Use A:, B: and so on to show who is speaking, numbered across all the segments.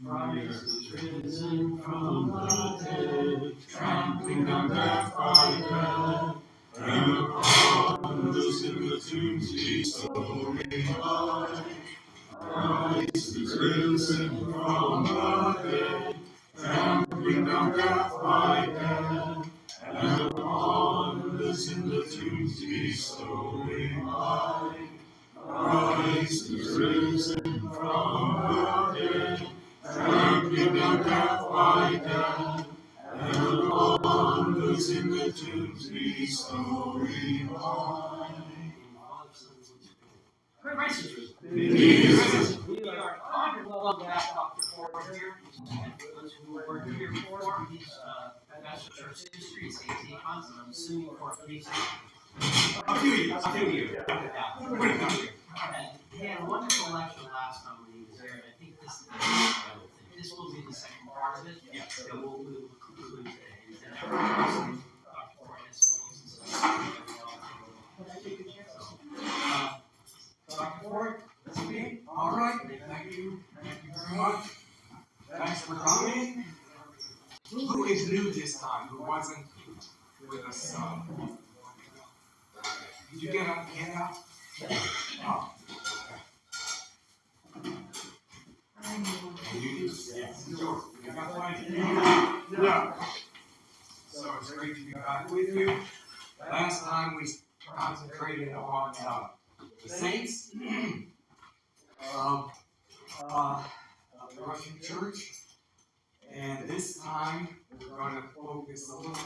A: Christ is risen from the dead, trampling down death by death, and upon those in the tombs bestowing life. Christ is risen from the dead, trampling down death by death, and upon those in the tombs bestowing life. Christ is risen from the dead, trampling down death by death, and upon those in the tombs bestowing life.
B: Christ is risen. We are honored to welcome back Dr. Ford here. And for those who were here before, he's Pastor Church History, it's Tikhon, so I'm assuming for at least a few years. He had a wonderful lecture last time when he was there, and I think this will be the second part of it. Yeah. So we'll conclude today. And Dr. Ford has some Dr. Ford, that's me.
C: All right. Thank you. Thank you very much. Thanks for coming. Who is new this time? Who wasn't with us? Did you get a handout? Oh. Yes. Sure. You got plenty. Yeah. So it's great to be back with you. Last time we concentrated on the saints of the Russian Church, and this time we're going to focus a little more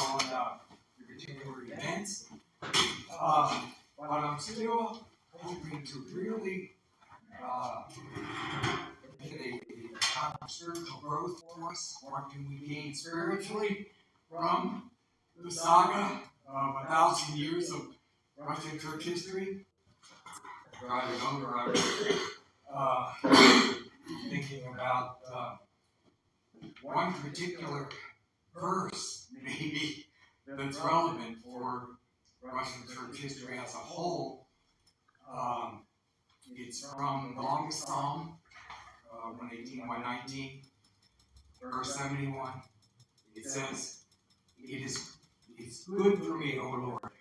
C: on particular events. But I'm still hoping to really get a kind of spiritual growth for us. What can we gain spiritually from the saga of 1,000 years of Russian church history? Thinking about one particular verse, maybe, that's relevant for Russian church history as a whole. It's from the longest psalm, 118, 119, verse 71. It says, It's good for me, O Lord,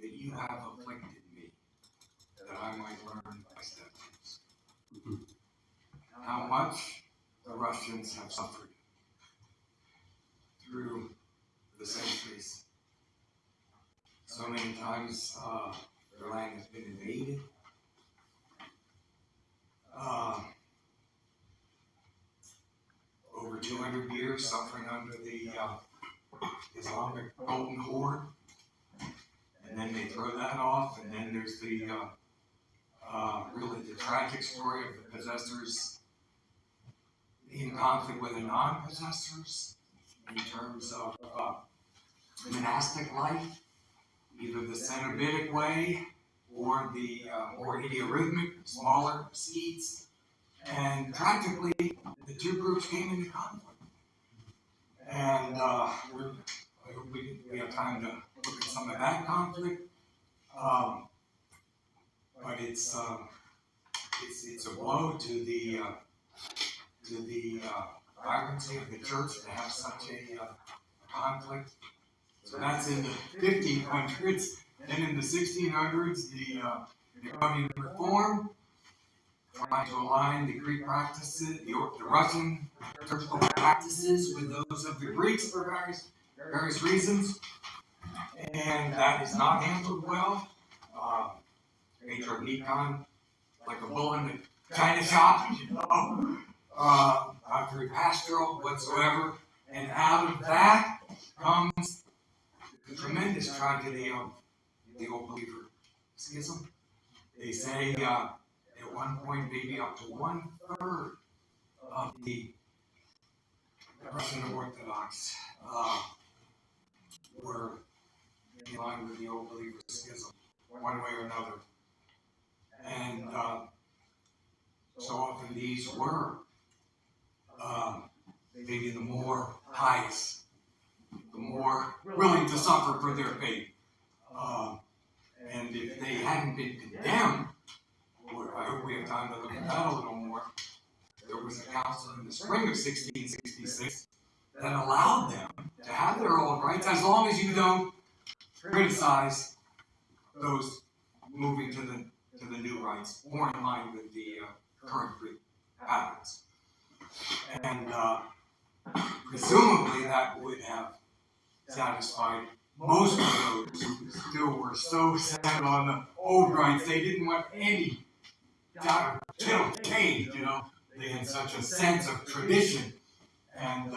C: that you have afflicted me, that I might learn thy statutes. How much the Russians have suffered through the centuries. So many times their land has been invaded. Over 200 years suffering under the Islamic Golden Horde. And then they throw that off, and then there's the really the tragic story of the possessors in conflict with the non-possessors in terms of monastic life, either the Cenobitic way or the more idiorhythmic, smaller seeds. And tragically, the two groups came into conflict. And we have time to look at some of that conflict. But it's a blow to the vibrancy of the church to have such a conflict. So that's in the 1500s. Then in the 1600s, the coming reform, trying to align the Greek practices, the Russian liturgical practices with those of the Greeks for various reasons. And that is not handled well. Major Tikhon, like a bull in the china shop, not very pastoral whatsoever. And out of that comes the tremendous tragedy of the old believer schism. They say at one point maybe up to 1/3 of the Russian Orthodox were in line with the old believer schism, one way or another. And so often these were maybe the more pious, the more willing to suffer for their faith. And if they hadn't been condemned, I hope we have time to look at that a little more, there was a council in the spring of 1666 that allowed them to have their old rights as long as you don't criticize those moving to the new rights, more in line with the current Greek patterns. And presumably that would have satisfied most of those who still were so set on the old rights. They didn't want any change, They had such a sense of tradition and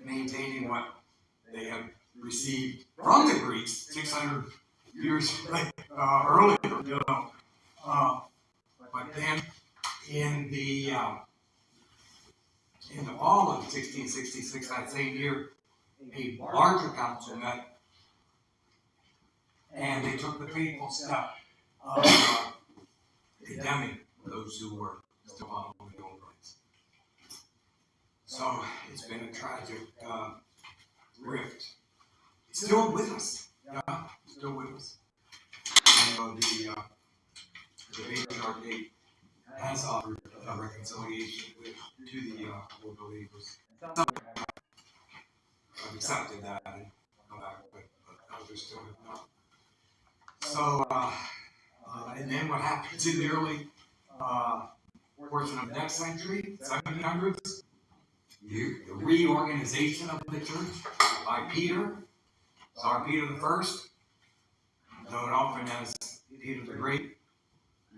C: maintaining what they had received from the Greeks 600 years earlier, But then in the fall of 1666, that same year, a larger council met, and they took the fateful step of condemning those who were still following the old rights. So it's been a tragic rift. It's still with us. Yeah, still with us. The patriarchate has offered a reconciliation to the old believers. Some have accepted that and come back, but others still have not. So, and then what happens in the early portion of the next century, 1700s, the reorganization of the church by Peter, Tsar Peter I, known often as Peter the Great.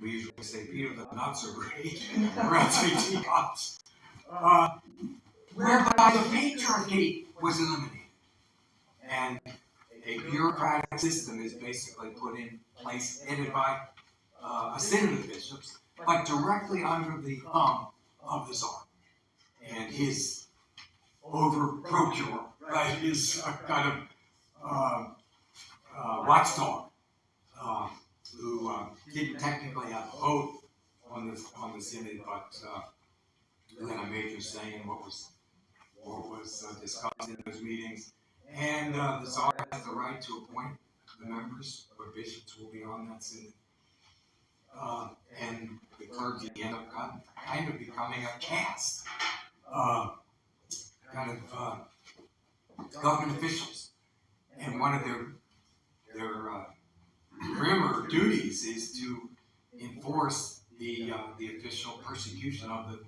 C: We usually say Peter the Not So Great, or else Tikhon, whereby the patriarchate was eliminated. And a bureaucratic system is basically put in place, headed by a synod of bishops, but directly under the thumb of the Tsar and his over-procurator, right? His kind of watchdog, who didn't technically have a vote on the synod, but who had a major say in what was discussed in those meetings. And the Tsar has the right to appoint the members or bishops will be on that synod. And the clergy end up kind of becoming a caste, government officials. And one of their grimmer duties is to enforce the official persecution of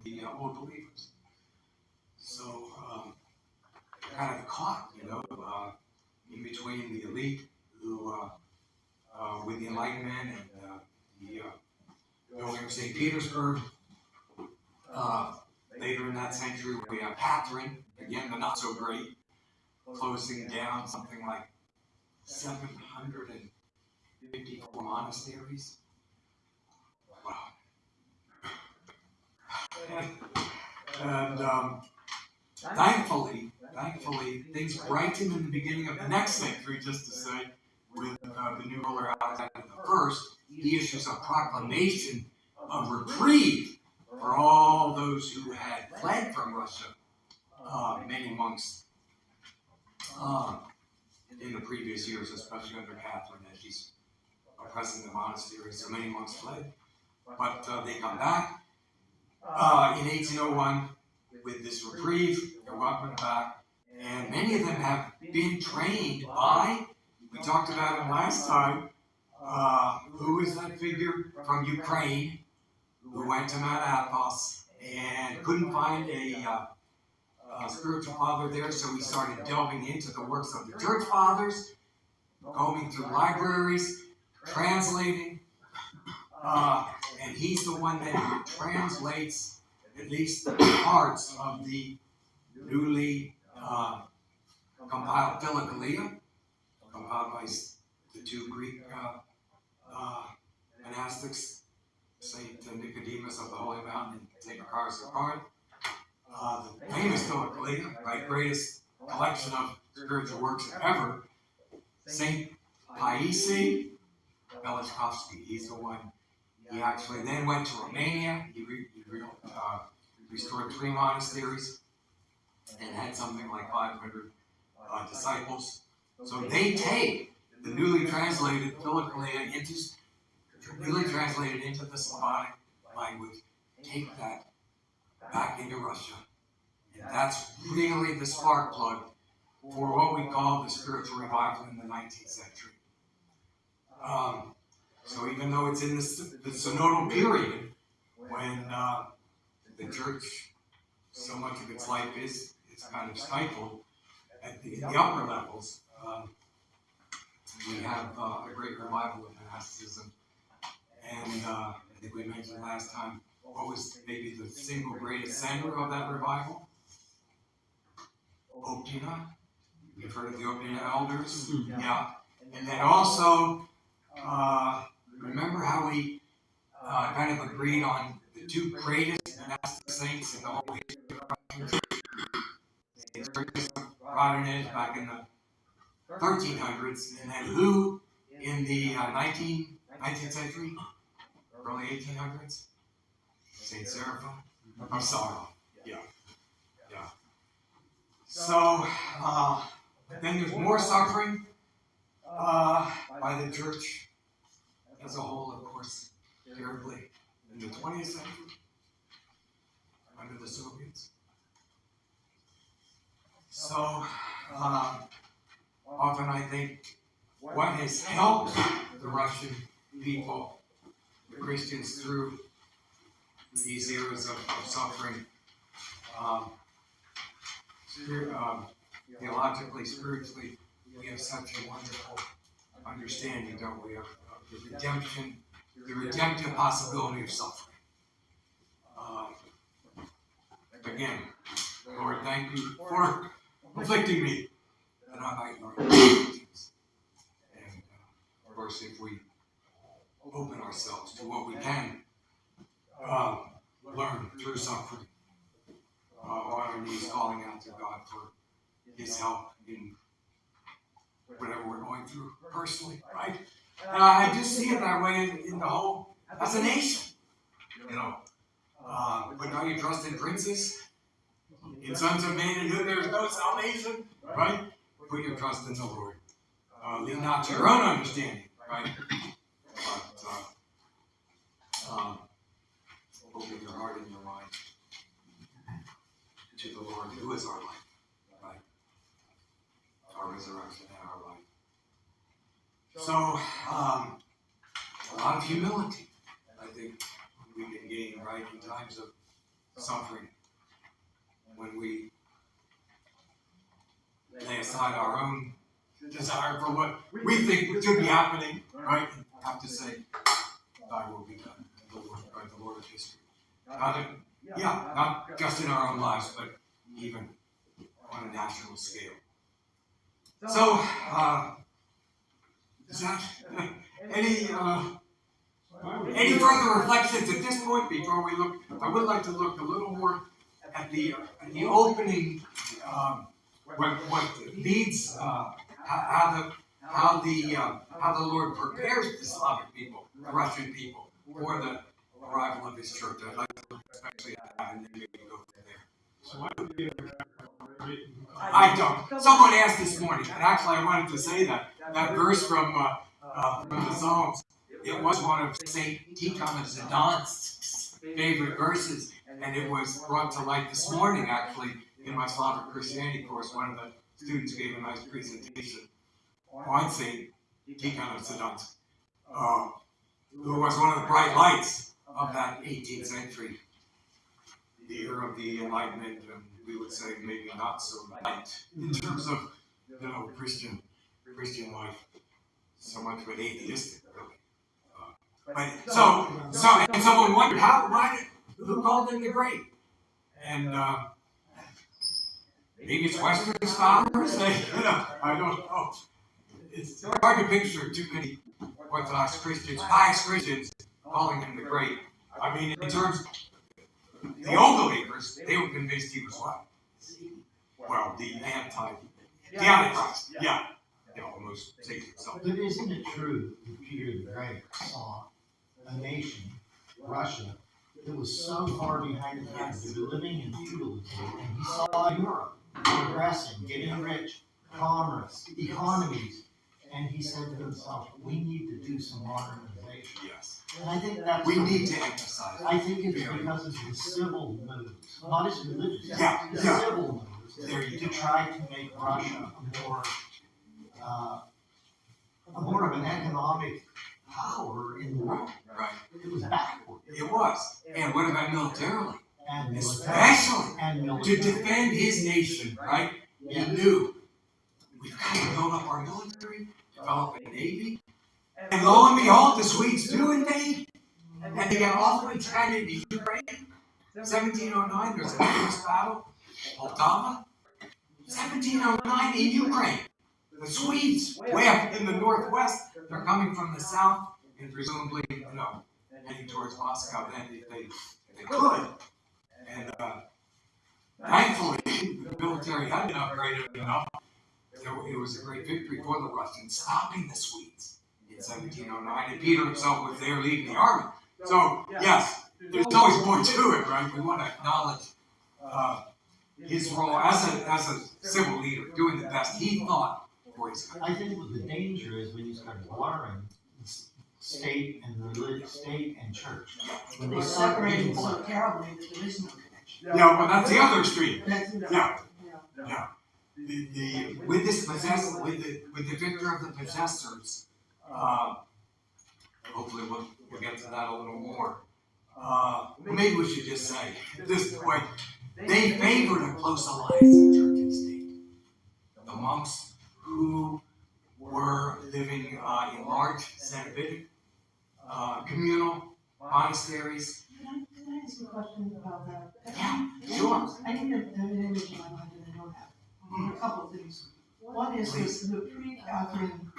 C: the old believers. So kind of caught, in between the elite who, with the Enlightenment and the building of St. Petersburg. Later in that century, we have Catherine, again the not so great, closing down something like 754 monasteries. Wow. And thankfully, things brightened in the beginning of the next century, just to say, with the new ruler Alexander I. He issues a proclamation of reprieve for all those who had fled from Russia. Many monks in the previous years, especially under Catherine, as she's oppressing the monasteries, so many monks fled. But they come back in 1801 with this reprieve. They're welcomed back, and many of them have been trained by, we talked about him last time, who is that figure from Ukraine who went to Mount Athos and couldn't find a spiritual father there, so he started delving into the works of the church fathers, combing through libraries, translating, and he's the one that translates at least parts of the newly compiled Philokalia, compiled by the two Greek monastics, Saint Nicodemus of the Holy Mountain and Saint Macarius of Corinth. The famous Philokalia, right, greatest collection of spiritual works ever. Saint Paisi Velichkovsky, he's the one. He actually then went to Romania. He restored 3 monasteries and had something like 500 disciples. So they take the newly translated Philokalia into the Slavonic language, take that back into Russia. And that's really the spark plug for what we call the spiritual revival in the 19th century. So even though it's in the synodal period, when the church, so much of its life is kind of stifled in the upper levels, we have a great revival of monasticism. And I think we mentioned last time, what was maybe the single greatest center of that revival? Optina. You've heard of the Optina elders? Yeah. And then also, remember how we kind of agreed on the two greatest monastic saints in the whole history of Saint Teresa of Rodinez back in the 1300s, and then who in the 19th century, early 1800s? Saint Seraphim of Sorrow. Yeah. So, then there's more suffering by the church as a whole, of course, terribly, in the 20th century, under the Soviets. So, often I think what has helped the Russian people, the Christians, through these eras of suffering, theologically, spiritually, we have such a wonderful understanding, don't we, of the redemption, the redemptive possibility of suffering. Again, Lord, thank you for afflicting me, that I might learn things. And of course, if we open ourselves to what we can learn through suffering, on our knees, calling out to God for His help in whatever we're going through personally, right? And I just see it that way in the whole, as a nation, you know. But now you trust in princes, in sons of men in whom there is no salvation, right? Put your trust in the Lord. Lean not to your own understanding, right? But open your heart and your mind to the Lord, who is our life, right? Our resurrection and our life. So, a lot of humility, I think, we can gain, right, in times of suffering, when we lay aside our own desire for what we think should be happening, right? And have to say, Thy will be done, the Lord of history. Not just in our own lives, but even on a national scale. So, is that any further reflections at this point before we look? I would like to look a little more at the opening, what leads, how the Lord prepares the Slavic people, the Russian people, for the arrival of His church. I'd like to look especially at that, and then maybe go from there.
A: So what would be
C: I don't. Someone asked this morning, and actually I wanted to say that verse from the Psalms. It was one of Saint Tikhon of Zidant's favorite verses, and it was brought to light this morning, actually, in my Slavic Christianity course. One of the students gave a nice presentation on Saint Tikhon of Zidant, who was one of the bright lights of that 18th century, the era of the Enlightenment, and we would say maybe not so light in terms of Christian life, so much of it atheistic, really. So someone wondered who called him the Great? And maybe it's Western scholars. I don't know. It's hard to picture too many Orthodox Christians, pious Christians, calling him the Great. I mean, in terms of the old believers, they were convinced he was what? Well, the Antichrist. Yeah. Almost takes himself.
D: But isn't it true that Peter the Great saw a nation, Russia, that was so far behind the times, they were living in feudalism, and he saw Europe progressing, getting rich, commerce, economies, and he said to himself, we need to do some modernization.
C: Yes.
D: And I think that's.
C: We need to emphasize it.
D: I think it's because of the civil moves, not as religious.
C: Yeah,
D: The
C: yeah.
D: civil moves
C: There you
D: to
C: go.
D: try to make Russia more of an economic power in the world.
C: Right.
D: It was backward.
C: It was. And what about militarily?
D: And
C: Especially
D: and
C: to
D: military.
C: defend his nation, right? He knew we've got to build up our military, develop a navy. And lo and behold, the Swedes do invade. And they get all the way down into Ukraine. 1709, there's a famous battle, Poltava. 1709 in Ukraine. The Swedes, way up in the northwest, they're coming from the south and presumably, heading towards Moscow then if they could. And thankfully, the military had been upgraded enough. It was a great victory for the Russians, stopping the Swedes in 1709. And Peter himself was there leading the army. So, yes, there's always more to it, right? We want to acknowledge his role as a civil leader, doing the best he thought for his country.
D: I think what the danger is when you start blurring state and religion, state and church. When they
E: We're
D: start
E: separated
D: being
E: so terribly that there is no connection.
C: Yeah, well, that's the other extreme.
E: Yeah.
C: Yeah. With the victor of the possessors, hopefully we'll get to that a little more. Maybe we should just say, at this point, they favored a close alliance of church and state. The monks who were living in large Cenobitic communal monasteries.
E: Can I ask a question about that?
C: Yeah, sure.
E: I need an image in my mind and I don't have it. A couple of things. One is the pre-Catherine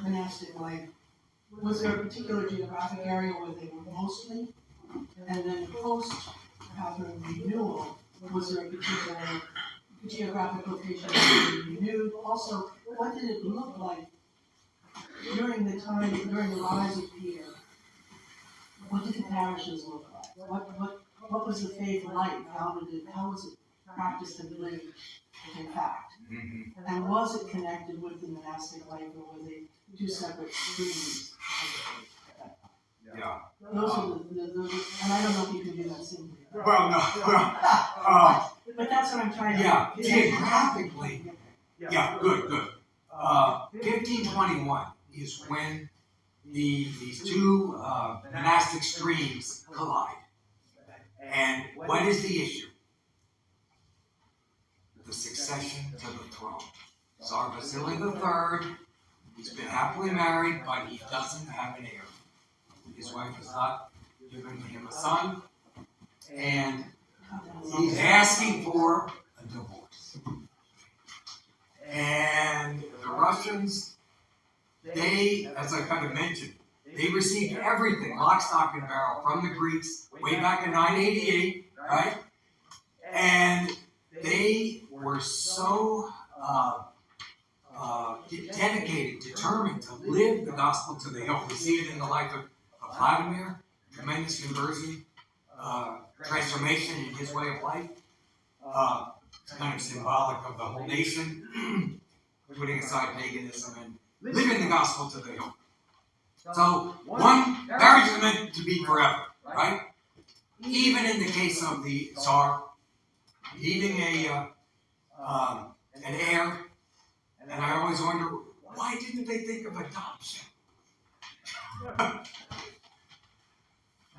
E: monastic life. Was there a particular geographic area where they were mostly? And then post-Catherine renewal, was there a particular geographic location that was renewed? Also, what did it look like during the rise of Peter? What did the parishes look like? What was the faith like? How was it practiced and lived in fact?
C: Mm-hmm.
E: And was it connected with the monastic life, or were they two separate streams?
C: Yeah.
E: Those are the and I don't know if you can do that simply.
C: Well, no.
E: But that's what I'm trying to.
C: Yeah, geographically. Yeah, good. 1521 is when these two monastic streams collide. And what is the issue? The succession to the throne. Tsar Vasily III, he's been happily married, but he doesn't have an heir. His wife has not given him a son, and he's asking for a divorce. And the Russians, they, as I kind of mentioned, they received everything, lock, stock, and barrel, from the Greeks way back in 988, right? And they were so dedicated, determined to live the gospel to the hilt. We see it in the life of Vladimir, tremendous conversion, transformation in his way of life. It's kind of symbolic of the whole nation, putting aside paganism and living the gospel to the hilt. So, one, marriage is meant to be forever, right? Even in the case of the Tsar, needing an heir, and I always wonder, why didn't they think of adoption?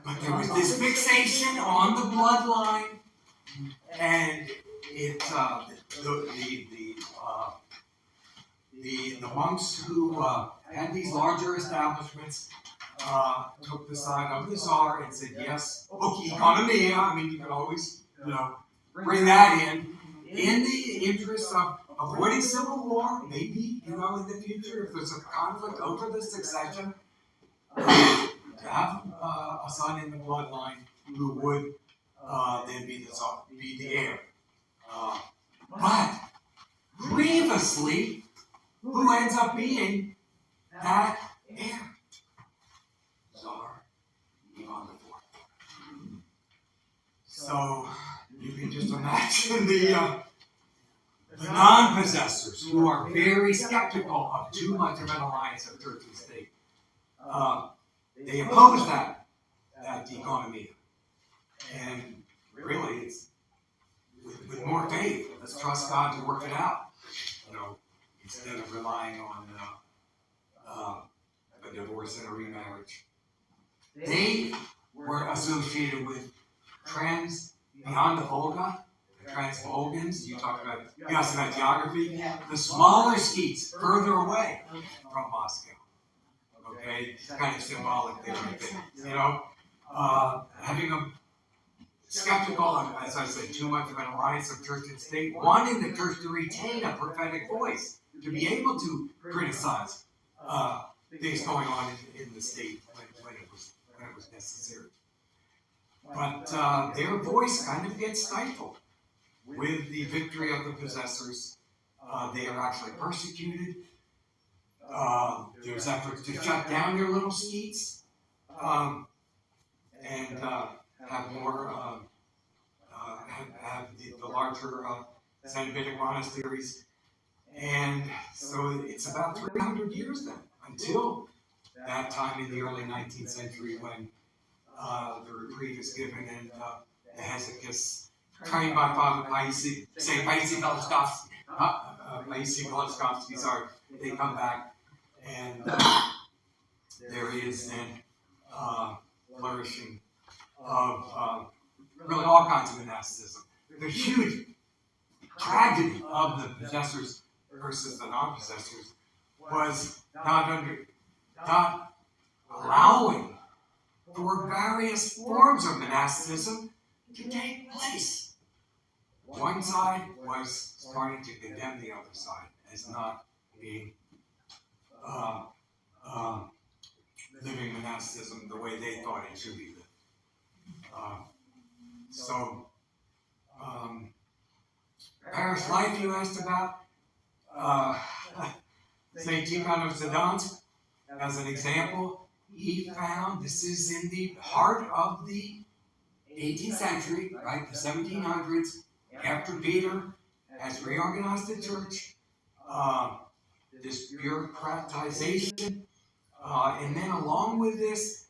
C: But there was this fixation on the bloodline, and it the monks who had these larger establishments took the side of the Tsar and said, yes, economia. I mean, you can always, bring that in the interest of avoiding civil war, maybe, in the future, if there's a conflict over the succession, to have a son in the bloodline who would then be the heir. But grievously, who ends up being that heir? Tsar Ivan IV. So you can just imagine the non-possessors who are very skeptical of too much of an alliance of church and state. they oppose that economy. And really, it's with more faith. Let's trust God to work it out, instead of relying on a divorce and a remarriage. They were associated with trans beyond the Volga, the Transvolgans. You asked about geography.
E: Yeah.
C: The smaller skeets further away from Moscow. Okay, it's kind of symbolic there, I think. Having a skeptical, as I said, too much of an alliance of church and state, wanting the church to retain a prophetic voice, to be able to criticize things going on in the state when it was necessary. But their voice kind of gets stifled with the victory of the possessors. They are actually persecuted. There's efforts to shut down their little skeets and have more, have the larger Cenobitic monasteries. And so it's about 300 years then, until that time in the early 19th century when the reprieve is given and the hesychus, trained by Father Paisi Veloskovsky, sorry, they come back, and there is then flourishing of really all kinds of monasticism. The huge tragedy of the possessors versus the non-possessors was not allowing for various forms of monasticism to take place. One side was starting to condemn the other side as not being living monasticism the way they thought it should be lived. Parish life you asked about. St. Tikhon of Gdansk, as an example, he found, this is in the heart of the 18th century, right, the 1700s, after Peter has reorganized the church, this bureaucratization, and then along with this,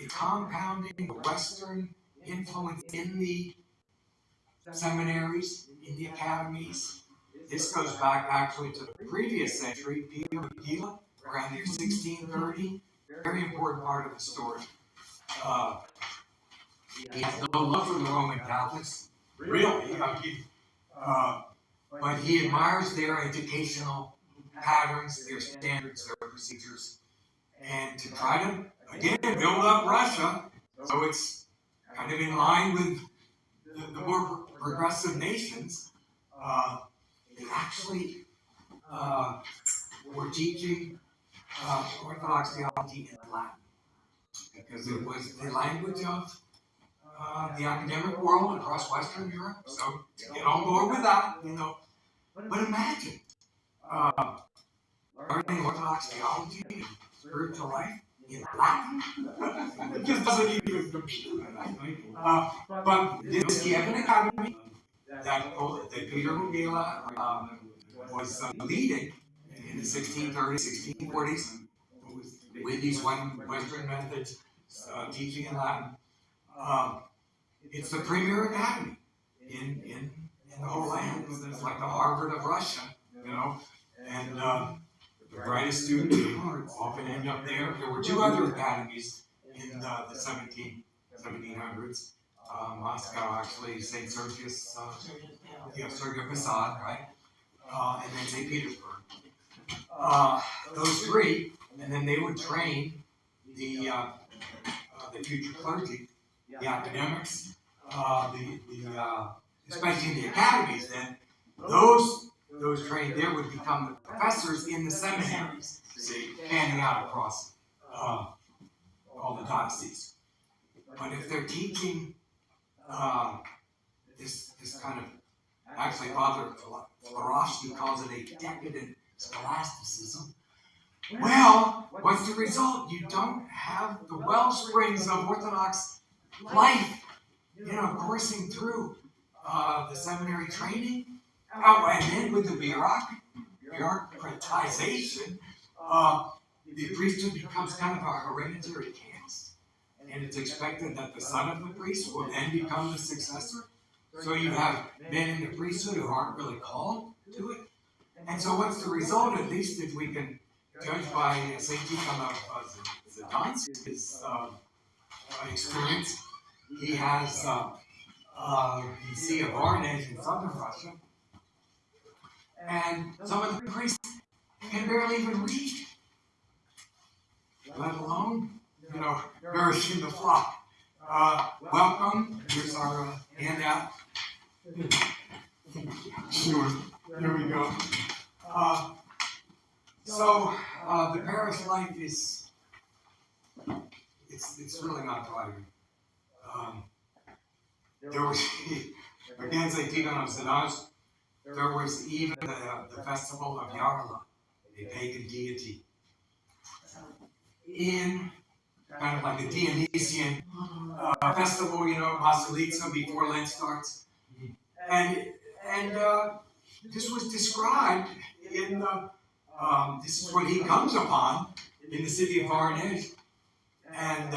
C: compounding the Western influence in the seminaries, in the academies. This goes back actually to the previous century, Peter Megillah, around the year 1630. Very important part of the story. He has no love for the Roman Catholics, really. But he admires their educational patterns, their standards, their procedures, and to try to, again, build up Russia so it's kind of in line with the more progressive nations. They actually were teaching Orthodox theology in Latin because it was the language of the academic world across Western Europe. So get on board with that, But imagine learning Orthodox theology and spiritual life in Latin. It just doesn't even compute. But this Kievan Academy that Peter Megillah was leading in the 1630s, 1640s with these Western methods, teaching in Latin. It's the premier academy in the whole land. It's like the Harvard of Russia, and the brightest students often end up there. There were two other academies in the 1700s. Moscow, actually, St. Sergius, Sergei Posad, right? And then St. Petersburg. Those three, and then they would train the future clergy, the academics, especially in the academies. Then those trained there would become the professors in the seminaries, handing out across all the dioceses. But if they're teaching this kind of, actually Father Florovsky calls it a decadent scholasticism. Well, what's the result? You don't have the well springs of Orthodox life, coursing through the seminary training. And then with the bureaucratization, the priesthood becomes kind of a hereditary caste. And it's expected that the son of the priest will then become the successor. So you have men in the priesthood who aren't really called to it. And so what's the result, at least if we can judge by St. Tikhon of Zadansk, his experience, he has the See of Voronezh in southern Russia, and some of the priests can barely even read, let alone, nourishing the flock. Welcome. Here's our handout. Sure. There we go. So the parish life is, it's really not thriving. There was, again, St. Tikhon of Zadansk, there was even the festival of Yarla, a pagan deity, in kind of like a Dionysian festival, Masalita before Lent starts. And this was described in the, this is what he comes upon in the city of Voronezh. And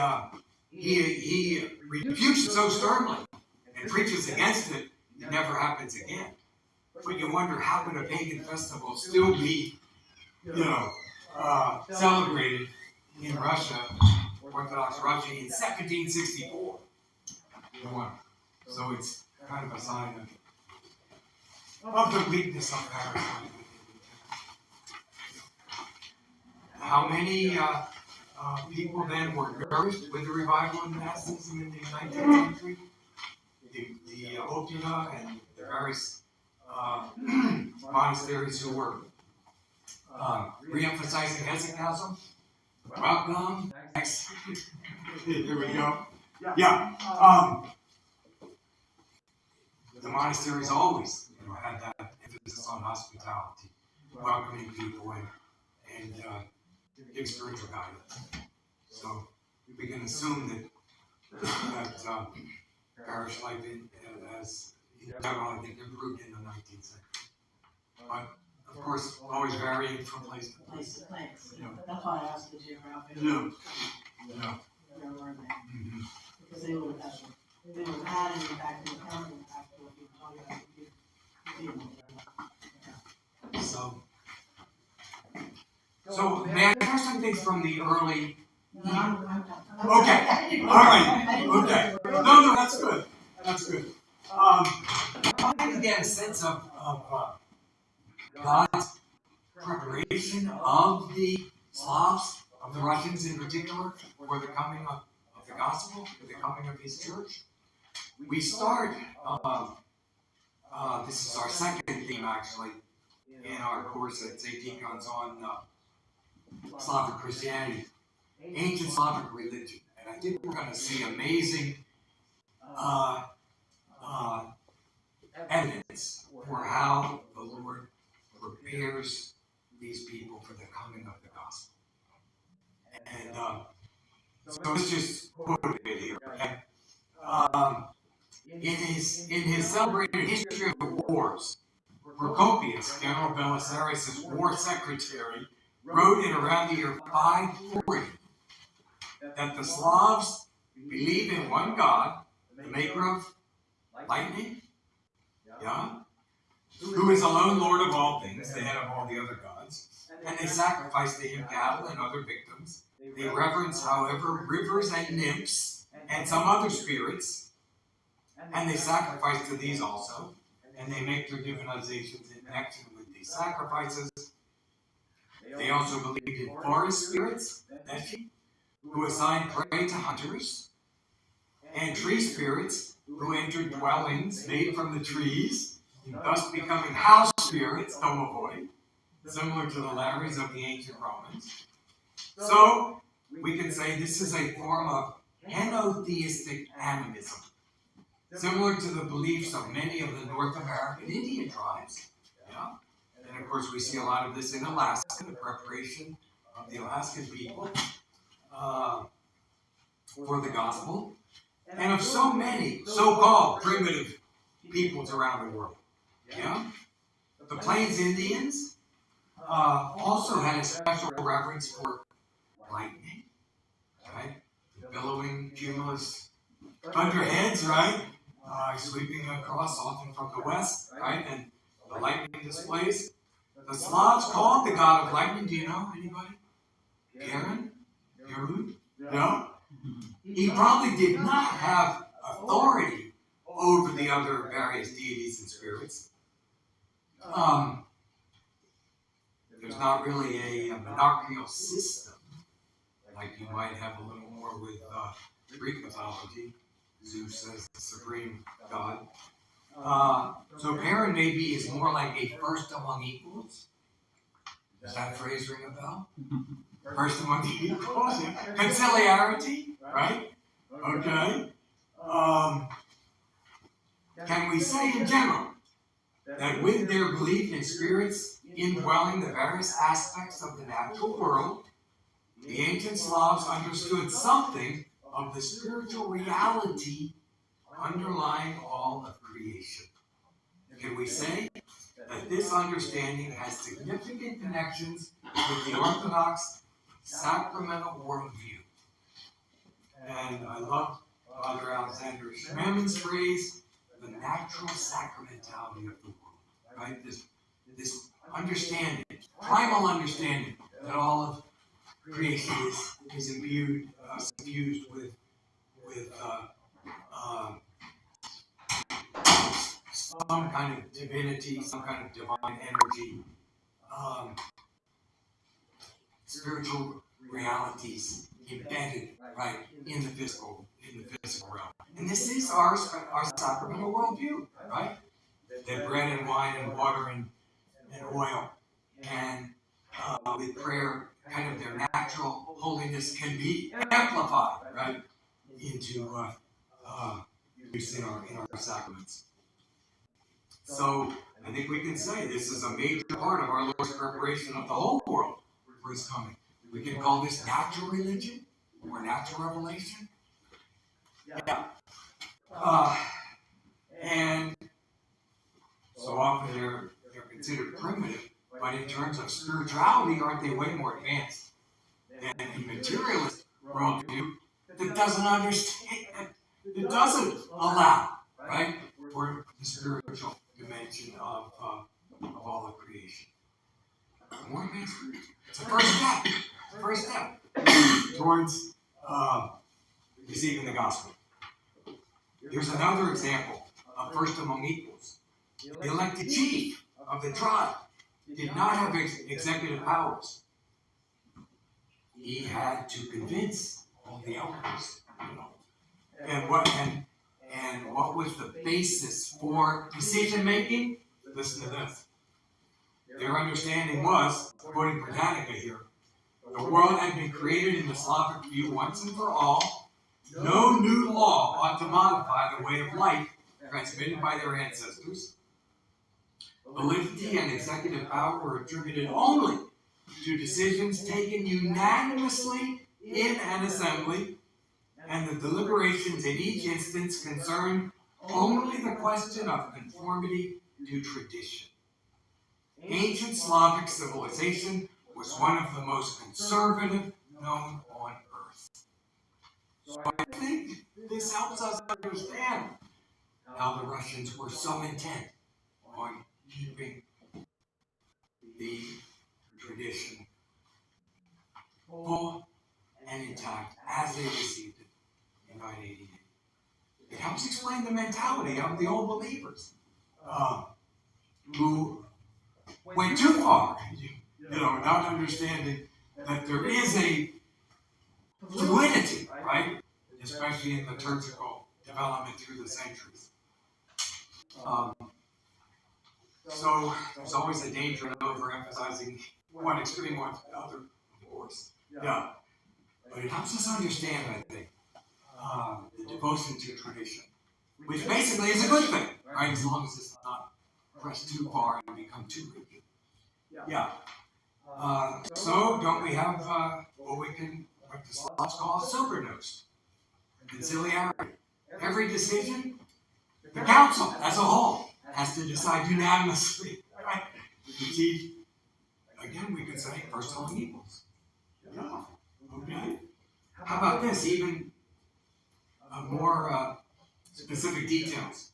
C: he rebukes it so sternly and preaches against it, it never happens again. But you wonder, how could a pagan festival still be, celebrated in Russia, Orthodox Russia, in 1764? You wonder. So it's kind of a sign of the weakness of parish life. How many people then were nourished with the revival in monasticism in the 19th century? The Optima and the various monasteries who were re-emphasizing hesychasm. Welcome. Next. Here we go. Yeah. The monasteries always, had that emphasis on hospitality, welcoming people and giving spiritual guidance. So we can assume that parish life has improved in the 19th century. But of course, always varying from place to place.
E: That's why I asked the geography.
C: Yeah.
E: Because they would have added it back to the county, back to what you were talking about.
C: So may I share something from the early?
E: No, I'm
C: Okay. All right. Okay. No, that's good. That's good. I can get a sense of God's preparation of the Slavs, of the Russians in particular, for the coming of the gospel, for the coming of his church. We start, this is our second theme actually, in our course at St. Tikhon's on Slavic Christianity, ancient Slavic religion. And I think we're going to see amazing evidence for how the Lord prepares these people for the coming of the gospel. And so let's just quote a bit here. Okay? In his celebrated history of the wars, Procopius, General Belisarius' war secretary, wrote in around the year 540 that the Slavs believe in one God, the maker of lightning, who is alone Lord of all things, the head of all the other gods, and they sacrifice to him cattle and other victims. They reverence, however, rivers and nymphs and some other spirits, and they sacrifice to these also, and they make their divinizations in connection with these sacrifices. They also believe in forest spirits, who assign prey to hunters, and tree spirits, who enter dwellings made from the trees, thus becoming house spirits, domovoi, similar to the Lares of the ancient Romans. So, we can say this is a form of henotheistic animism, similar to the beliefs of many of the North American Indian tribes. And of course, we see a lot of this in Alaska, the preparation of the Alaskan people for the gospel, and of so many so-called primitive peoples around the world. The Plains Indians also had a special reverence for lightning, right? The billowing cumulus thunderheads, right? Sweeping across often from the west, right? And the lightning displays. The Slavs called the god of lightning. Do you know anybody? Aaron? No? He probably did not have authority over the other various deities and spirits. There's not really a monarchical system like you might have a little more with Greek mythology. Zeus as the supreme god. So Aaron maybe is more like a first among equals. Does that phrase ring a bell? First among equals? Conciliarity, right? Okay. Can we say in general that with their belief in spirits indwelling the various aspects of the natural world, the ancient Slavs understood something of the spiritual reality underlying all of creation? Can we say that this understanding has significant connections with the Orthodox sacramental worldview? And I love Father Alexander Schmann's phrase, the natural sacramentality of the world, right? This understanding, primal understanding that all of creation is imbued, infused with some kind of divinity, some kind of divine energy, spiritual realities embedded right in the physical realm. And this is our sacramental worldview, right? That bread and wine and water and oil and with prayer, kind of their natural holiness can be amplified, right, into use in our sacraments. So I think we can say this is a major part of our Lord's preparation of the whole world for His coming. We can call this natural religion or natural revelation. Yeah. And so often they're considered primitive, but in terms of spirituality, aren't they way more advanced than a materialist worldview that doesn't understand, that doesn't allow, right, for the spiritual dimension of all of creation. More advanced. It's the first step. It's the first step towards receiving the gospel. Here's another example of first among equals. The elected chief of the tribe did not have executive powers. He had to convince all the elders, And what was the basis for decision making? Listen to this. Their understanding was, according to Britannica here, the world had been created in the Slavic view once and for all. No new law ought to modify the way of life transmitted by their ancestors. Validity and executive power were attributed only to decisions taken unanimously in an assembly, and the deliberations in each instance concerned only the question of conformity to tradition. Ancient Slavic civilization was one of the most conservative known on earth. So I think this helps us understand how the Russians were so intent on keeping the tradition full and intact as they received it in 988. It helps explain the mentality of the old believers who went too far, not understanding that there is a fluidity, right? Especially in liturgical development through the centuries. So there's always a danger of overemphasizing one extreme or the other, of course. Yeah. But it helps us understand, I think, the devotion to tradition, which basically is a good thing, right? As long as it's not pressed too far and become too rigid. Yeah. So don't we have what the Slavs call a supernos, conciliarity? Every decision, the council as a whole has to decide unanimously, right? The chief, again, we could say first among equals. Yeah. Okay? How about this? Even more specific details.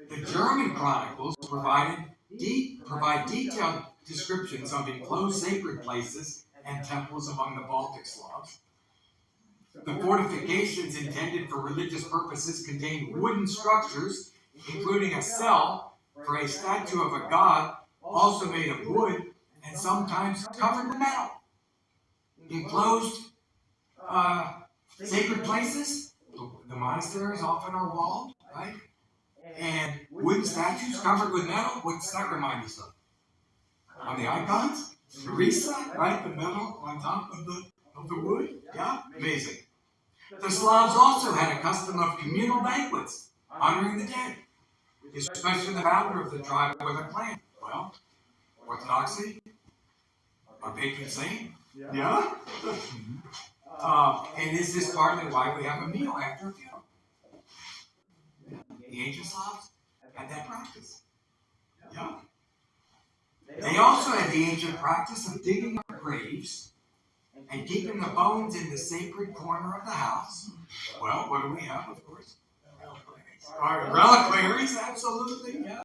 C: The German chronicles provide detailed descriptions of enclosed sacred places and temples among the Baltic Slavs. The fortifications intended for religious purposes contained wooden structures, including a cell for a statue of a god, also made of wood and sometimes covered with metal. Enclosed sacred places, the monasteries often are walled, right? And wooden statues covered with metal, what's that remind us of? On the icons? Teresa, right? The metal on top of the wood? Yeah, amazing. The Slavs also had a custom of communal banquets, honoring the dead, especially the founder of the tribe or the clan. Well, Orthodoxy, our patron saint. Yeah? And is this partly why we have a meal after a funeral? The ancient Slavs had that practice. Yeah. They also had the ancient practice of digging up graves and keeping the bones in the sacred corner of the house. Well, what do we have, of course? Our reliquaries, absolutely, yeah.